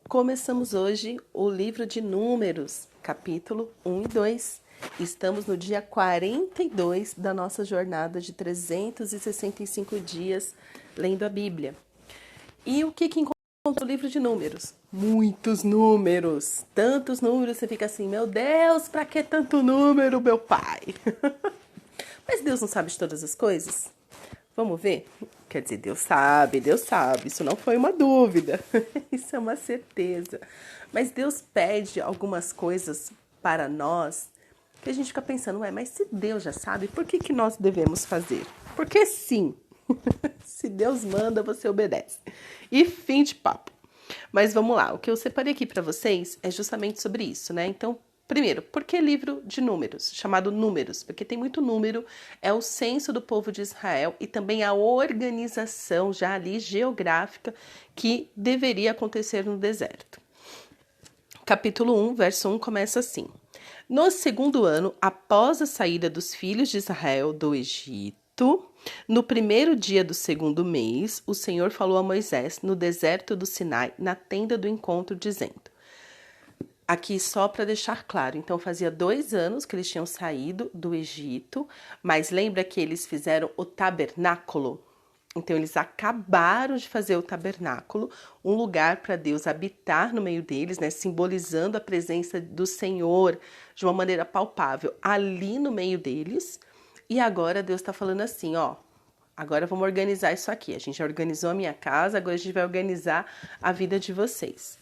Começamos hoje o livro de Números, capítulo 1 e 2. Estamos no dia 42 da nossa jornada de 365 dias lendo a Bíblia. E o que encontra no livro de Números? Muitos números! Tantos números, você fica assim, meu Deus, pra que tanto número, meu pai? Mas Deus não sabe de todas as coisas? Vamos ver? Quer dizer, Deus sabe, isso não foi uma dúvida, isso é uma certeza. Mas Deus pede algumas coisas para nós que a gente fica pensando, ué, mas se Deus já sabe, por que nós devemos fazer? Porque sim, se Deus manda, você obedece. E fim de papo. Mas vamos lá, o que eu separei aqui para vocês é justamente sobre isso, né? Então, primeiro, por que livro de números, chamado Números? Porque tem muito número, é o censo do povo de Israel e também a organização já ali geográfica que deveria acontecer no deserto. Capítulo 1, verso 1 começa assim. No segundo ano, após a saída dos filhos de Israel do Egito, no primeiro dia do segundo mês, o Senhor falou a Moisés no deserto do Sinai, na tenda do encontro, dizendo... Aqui só para deixar claro, então fazia 2 anos que eles tinham saído do Egito, mas lembra que eles fizeram o tabernáculo? Então eles acabaram de fazer o tabernáculo, um lugar para Deus habitar no meio deles, né, simbolizando a presença do Senhor de uma maneira palpável ali no meio deles. E agora Deus está falando assim, ó, agora vamos organizar isso aqui. A gente já organizou a minha casa, agora a gente vai organizar a vida de vocês.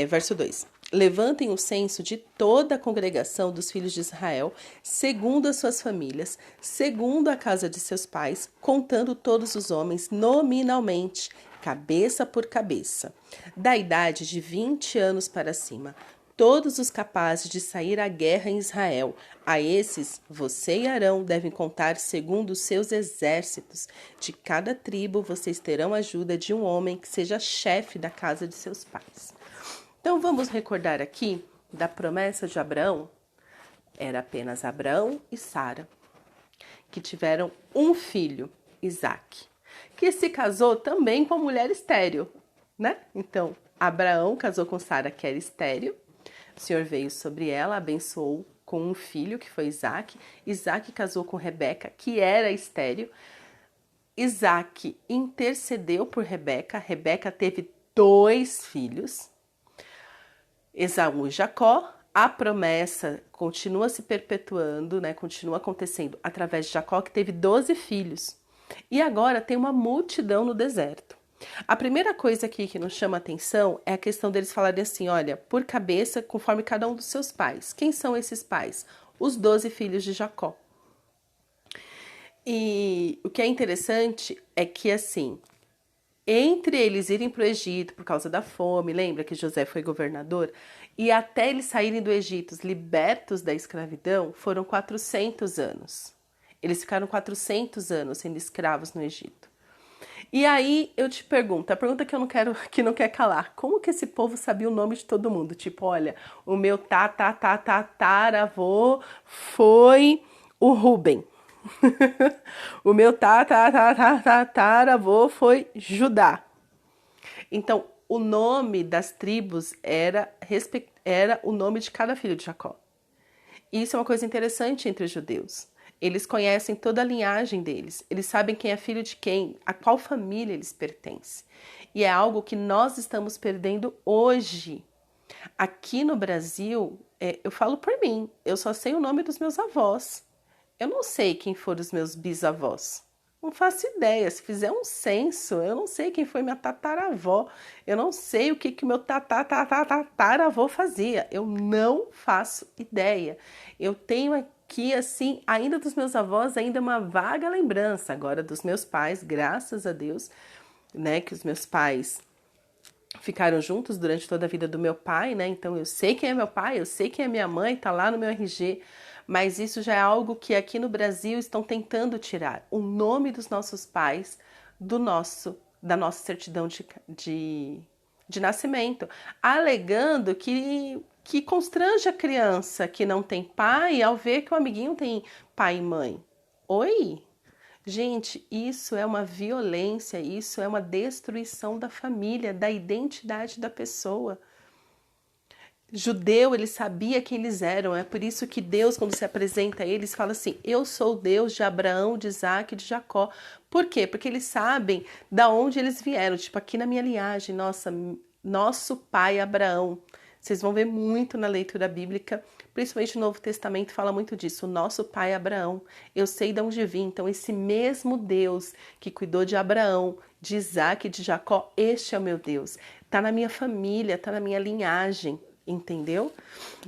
Verso 2. Levantem o censo de toda a congregação dos filhos de Israel, segundo as suas famílias, segundo a casa de seus pais, contando todos os homens nominalmente, cabeça por cabeça, da idade de 20 anos para cima, todos os capazes de sair à guerra em Israel. A esses, você e Arão devem contar segundo os seus exércitos. De cada tribo, vocês terão a ajuda de um homem que seja chefe da casa de seus pais. Então, vamos recordar aqui da promessa de Abraão. Era apenas Abraão e Sara, que tiveram um filho, Isaque, que se casou também com a mulher estéril, né? Então, Abraão casou com Sara, que era estéril. O Senhor veio sobre ela, abençoou com um filho, que foi Isaque. Isaque casou com Rebeca, que era estéril. Isaque intercedeu por Rebeca. Rebeca teve 2 filhos, Esaú e Jacó. A promessa continua se perpetuando, né? Continua acontecendo através de Jacó, que teve 12 filhos. E agora tem uma multidão no deserto. A primeira coisa aqui que nos chama a atenção é a questão deles falarem assim, olha, por cabeça, conforme cada um dos seus pais. Quem são esses pais? Os 12 filhos de Jacó. E o que é interessante é que, assim, entre eles irem para o Egito por causa da fome, lembra que José foi governador? E até eles saírem do Egito, libertos da escravidão, foram 400 anos. Eles ficaram 400 anos sendo escravos no Egito. E aí eu te pergunto, a pergunta que eu não quero, que não quer calar, como que esse povo sabia o nome de todo mundo? Tipo, olha, o meu tataravô foi o Rubem. O meu tataravô foi Judá. Então, o nome das tribos era o nome de cada filho de Jacó. Isso é uma coisa interessante entre os judeus. Eles conhecem toda a linhagem deles. Eles sabem quem é filho de quem, a qual família eles pertencem. E é algo que nós estamos perdendo hoje. Aqui no Brasil, eu falo por mim, eu só sei o nome dos meus avós. Eu não sei quem foram os meus bisavós. Não faço ideia. Se fizer um censo, eu não sei quem foi minha tataravó. Eu não sei o que meu tataravô fazia. Eu não faço ideia. Eu tenho aqui, assim, ainda dos meus avós, ainda uma vaga lembrança. Agora dos meus pais, graças a Deus, né, que os meus pais ficaram juntos durante toda a vida do meu pai, né? Então eu sei quem é meu pai, eu sei quem é minha mãe, tá lá no meu RG. Mas isso já é algo que aqui no Brasil estão tentando tirar. O nome dos nossos pais da nossa certidão de nascimento, alegando que constrange a criança que não tem pai ao ver que o amiguinho tem pai e mãe. Oi? Gente, isso é uma violência, isso é uma destruição da família, da identidade da pessoa. Judeu, ele sabia quem eles eram, é por isso que Deus, quando se apresenta a eles, fala assim: eu sou o Deus de Abraão, de Isaac e de Jacó. Por quê? Porque eles sabem da onde eles vieram, tipo aqui na minha linhagem, nosso pai Abraão. Vocês vão ver muito na leitura bíblica, principalmente no Novo Testamento, fala muito disso, o nosso pai Abraão. Eu sei de onde vim, então esse mesmo Deus que cuidou de Abraão, de Isaac e de Jacó, este é o meu Deus. Está na minha família, está na minha linhagem. Entendeu?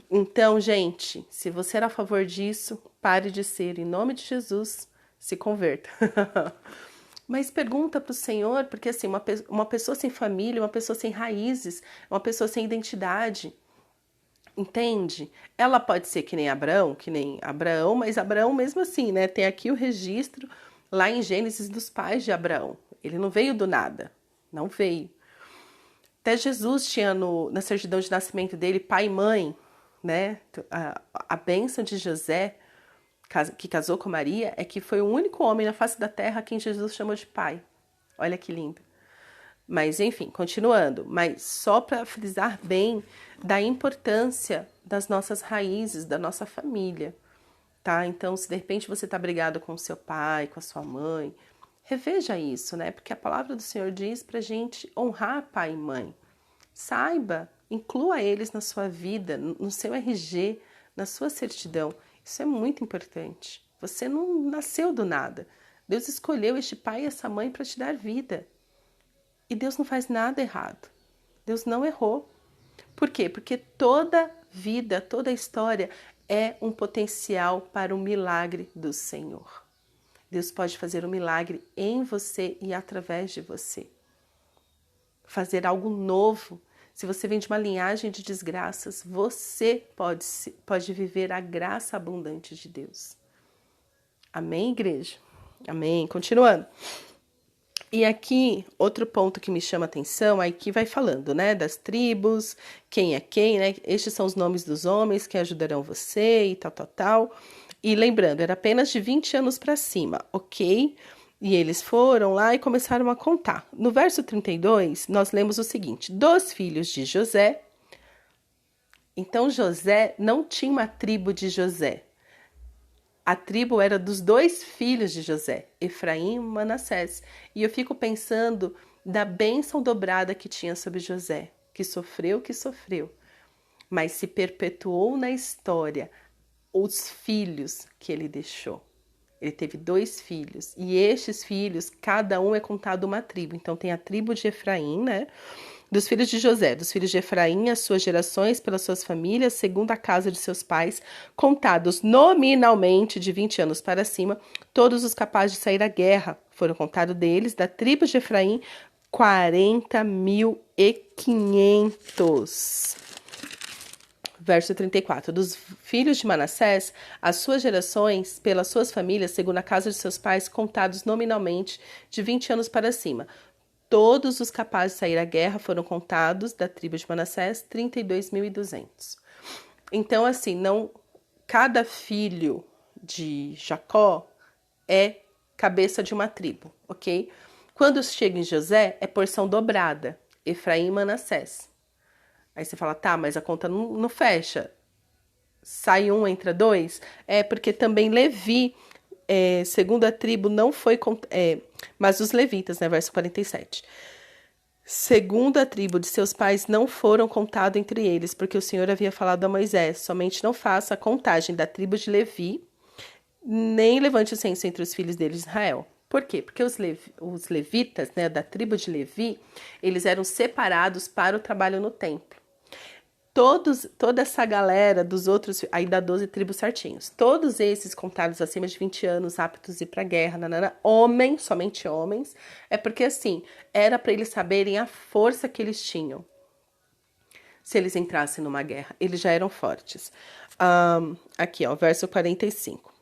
Então, gente, se você era a favor disso, pare de ser. Em nome de Jesus, se converta. Mas pergunta para o Senhor, porque assim, uma pessoa sem família, uma pessoa sem raízes, uma pessoa sem identidade, entende? Ela pode ser que nem Abraão, mas Abraão mesmo assim, né? Tem aqui o registro lá em Gênesis dos pais de Abraão. Ele não veio do nada, não veio. Até Jesus tinha na certidão de nascimento dele pai e mãe, né? A bênção de José, que casou com Maria, é que foi o único homem na face da terra a quem Jesus chamou de pai. Olha que lindo. Mas, enfim, continuando. Mas só para frisar bem da importância das nossas raízes, da nossa família, tá? Então, se de repente você está brigado com o seu pai, com a sua mãe, reveja isso, né? Porque a palavra do Senhor diz pra gente honrar pai e mãe. Saiba, inclua eles na sua vida, no seu RG, na sua certidão. Isso é muito importante. Você não nasceu do nada. Deus escolheu este pai e essa mãe para te dar vida. E Deus não faz nada errado. Deus não errou. Por quê? Porque toda vida, toda história é um potencial para o milagre do Senhor. Deus pode fazer um milagre em você e através de você. Fazer algo novo. Se você vem de uma linhagem de desgraças, você pode viver a graça abundante de Deus. Amém, igreja? Amém. Continuando. E aqui, outro ponto que me chama a atenção, aí que vai falando, né, das tribos, quem é quem, né? Estes são os nomes dos homens que ajudarão você e tal, tal, tal. E lembrando, era apenas de 20 anos para cima, ok? E eles foram lá e começaram a contar. No verso 32, nós lemos o seguinte: dos filhos de José. Então, José não tinha uma tribo de José. A tribo era dos dois filhos de José, Efraim e Manassés. E eu fico pensando da bênção dobrada que tinha sobre José, que sofreu, mas se perpetuou na história os filhos que ele deixou. Ele teve 2 filhos, e estes filhos, cada um é contado uma tribo. Então tem a tribo de Efraim, né? Dos filhos de José, dos filhos de Efraim, as suas gerações, pelas suas famílias, segundo a casa de seus pais, contados nominalmente de 20 anos para cima, todos os capazes de sair à guerra. Foram contados deles, da tribo de Efraim, 40.500. Verso 34. Dos filhos de Manassés, as suas gerações, pelas suas famílias, segundo a casa de seus pais, contados nominalmente de 20 anos para cima. Todos os capazes de sair à guerra foram contados da tribo de Manassés, 32.200. Então, assim, não cada filho de Jacó é cabeça de uma tribo, ok? Quando chega em José, é porção dobrada, Efraim e Manassés. Aí você fala, tá, mas a conta não fecha. Sai um, entra dois? É porque também Levi, segundo a tribo, não foi... mas os levitas, né, verso 47. Segundo a tribo de seus pais, não foram contados entre eles, porque o Senhor havia falado a Moisés, somente não faça a contagem da tribo de Levi, nem levante o censo entre os filhos deles de Israel. Por quê? Porque os levitas, né, da tribo de Levi, eles eram separados para o trabalho no templo. Toda essa galera dos outros, aí dá 12 tribos certinhos, todos esses contados acima de 20 anos, aptos a ir pra guerra, homens, somente homens, é porque assim, era para eles saberem a força que eles tinham. Se eles entrassem numa guerra, eles já eram fortes. Aqui, ó, verso 45.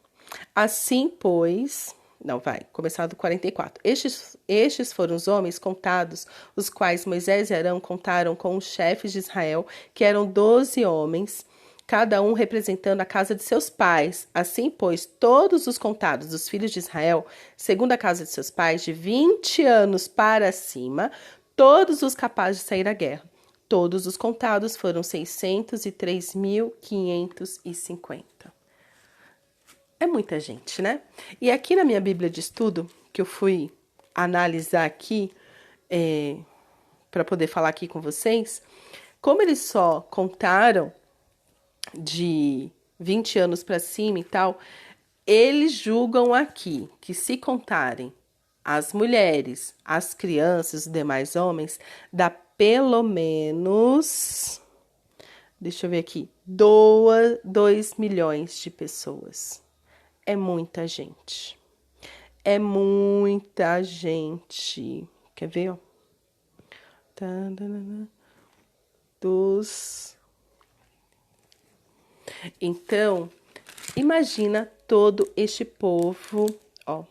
Assim, pois... Não, vai, começar do 44. Estes foram os homens contados, os quais Moisés e Arão contaram com os chefes de Israel, que eram 12 homens, cada um representando a casa de seus pais. Assim, pois, todos os contados dos filhos de Israel, segundo a casa de seus pais, de 20 anos para cima, todos os capazes de sair à guerra. Todos os contados foram 603.550. É muita gente, né? E aqui na minha Bíblia de estudo, que eu fui analisar aqui, para poder falar aqui com vocês, como eles só contaram de 20 anos para cima e tal, eles julgam aqui que se contarem as mulheres, as crianças, os demais homens, dá pelo menos, deixa eu ver aqui, 2 milhões de pessoas. É muita gente. É muita gente. Quer ver, ó? Então, imagina todo este povo, ó.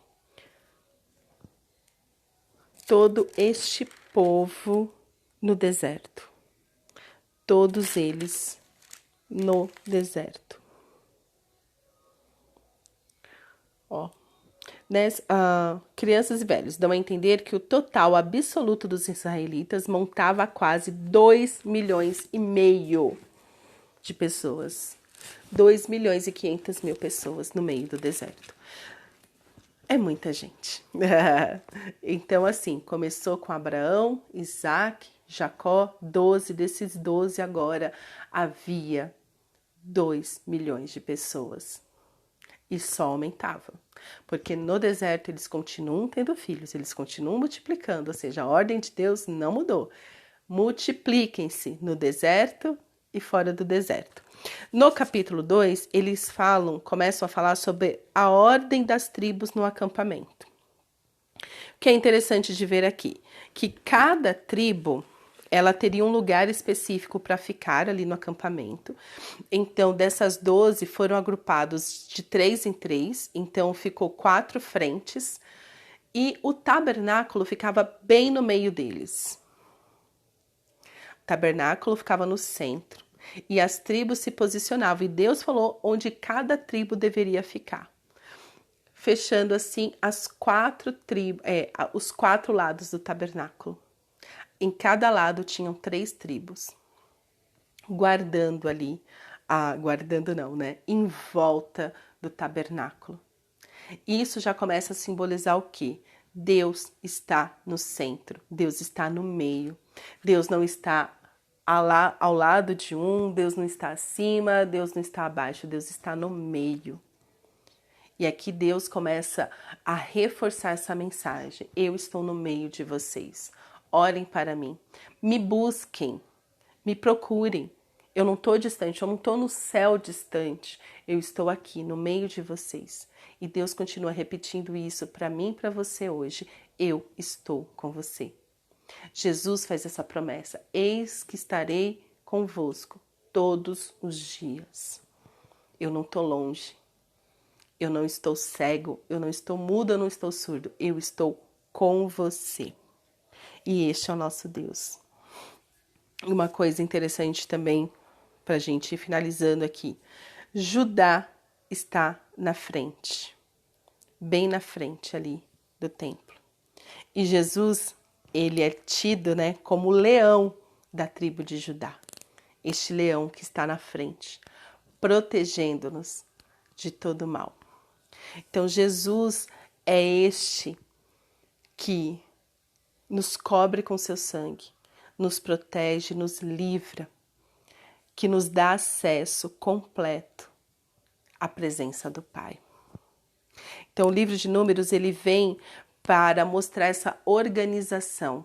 Todo este povo no deserto. Todos eles no deserto. Ó. Crianças e velhos dão a entender que o total absoluto dos israelitas montava quase 2 milhões e meio de pessoas. 2 milhões e 500 mil pessoas no meio do deserto. É muita gente. Então, assim, começou com Abraão, Isaac, Jacó, 12. Desses 12 agora havia 2 milhões de pessoas. E só aumentava. Porque no deserto eles continuam tendo filhos, eles continuam multiplicando, ou seja, a ordem de Deus não mudou. Multipliquem-se no deserto e fora do deserto. No capítulo 2, eles começam a falar sobre a ordem das tribos no acampamento. O que é interessante de ver aqui, que cada tribo, ela teria um lugar específico para ficar ali no acampamento. Então, dessas 12 foram agrupados de 3 em 3, então ficou 4 frentes, e o tabernáculo ficava bem no meio deles. O tabernáculo ficava no centro. E as tribos se posicionavam, e Deus falou onde cada tribo deveria ficar. Fechando assim os 4 lados do tabernáculo. Em cada lado tinham 3 tribos, guardando ali, em volta do tabernáculo. Isso já começa a simbolizar o quê? Deus está no centro, Deus está no meio, Deus não está ao lado de um, Deus não está acima, Deus não está abaixo, Deus está no meio. E aqui Deus começa a reforçar essa mensagem. Eu estou no meio de vocês. Orem para mim. Me busquem. Me procurem. Eu não estou distante, eu não estou no céu distante. Eu estou aqui no meio de vocês. E Deus continua repetindo isso para mim e para você hoje. Eu estou com você. Jesus faz essa promessa. Eis que estarei convosco todos os dias. Eu não estou longe. Eu não estou cego. Eu não estou mudo. Eu não estou surdo. Eu estou com você. E este é o nosso Deus. Uma coisa interessante também, para a gente ir finalizando aqui. Judá está na frente. Bem na frente ali do templo. E Jesus, ele é tido, como o leão da tribo de Judá. Este leão que está na frente, protegendo-nos de todo mal. Então, Jesus é este que nos cobre com seu sangue, nos protege, nos livra, que nos dá acesso completo à presença do Pai. Então, o livro de Números, ele vem para mostrar essa organização.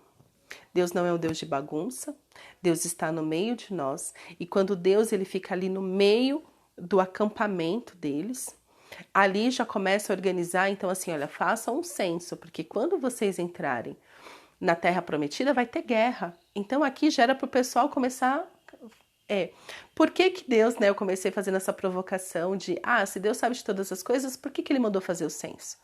Deus não é um Deus de bagunça, Deus está no meio de nós, e quando Deus ele fica ali no meio do acampamento deles, ali já começa a organizar, então assim, olha, façam um censo, porque quando vocês entrarem na Terra Prometida vai ter guerra. Então aqui já era para o pessoal começar... Por que Deus, eu comecei fazendo essa provocação de, se Deus sabe de todas as coisas, por que ele mandou fazer o censo?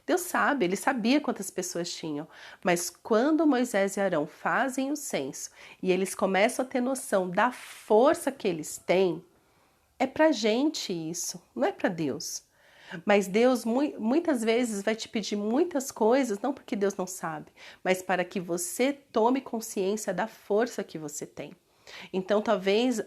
Deus sabe, ele sabia quantas pessoas tinham, mas quando Moisés e Arão fazem o censo e eles começam a ter noção da força que eles têm, É pra gente isso, não é para Deus. Mas Deus muitas vezes vai te pedir muitas coisas, não porque Deus não sabe, mas para que você tome consciência da força que você tem. Então, talvez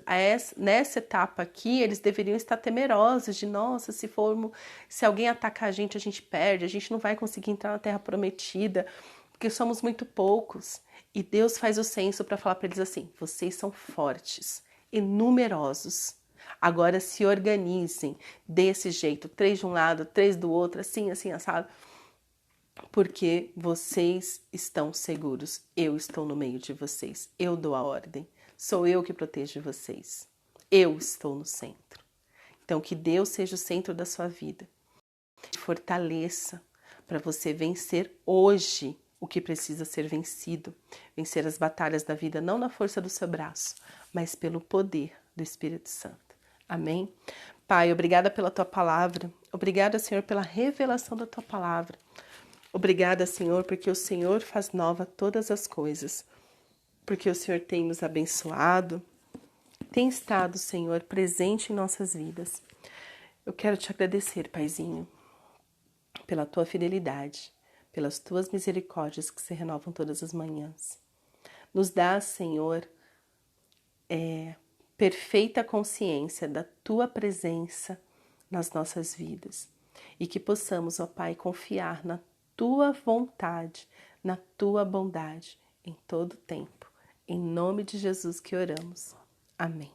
nessa etapa aqui, eles deveriam estar temerosos de, nossa, se alguém atacar a gente perde, a gente não vai conseguir entrar na Terra Prometida, porque somos muito poucos. E Deus faz o censo para falar para eles assim: vocês são fortes e numerosos. Agora se organizem desse jeito, 3 de um lado, 3 do outro, assim, assim, assado, porque vocês estão seguros. Eu estou no meio de vocês. Eu dou a ordem. Sou eu que protejo vocês. Eu estou no centro. Então, que Deus seja o centro da sua vida. Fortaleça para você vencer hoje o que precisa ser vencido. Vencer as batalhas da vida não na força do seu braço, mas pelo poder do Espírito Santo. Amém? Pai, obrigada pela tua palavra. Obrigada, Senhor, pela revelação da tua palavra. Obrigada, Senhor, porque o Senhor faz nova todas as coisas. Porque o Senhor tem nos abençoado, tem estado, Senhor, presente em nossas vidas. Eu quero te agradecer, Paizinho, pela tua fidelidade, pelas tuas misericórdias que se renovam todas as manhãs. Nos dá, Senhor, perfeita consciência da tua presença nas nossas vidas e que possamos, ó Pai, confiar na tua vontade, na tua bondade em todo o tempo. Em nome de Jesus que oramos. Amém.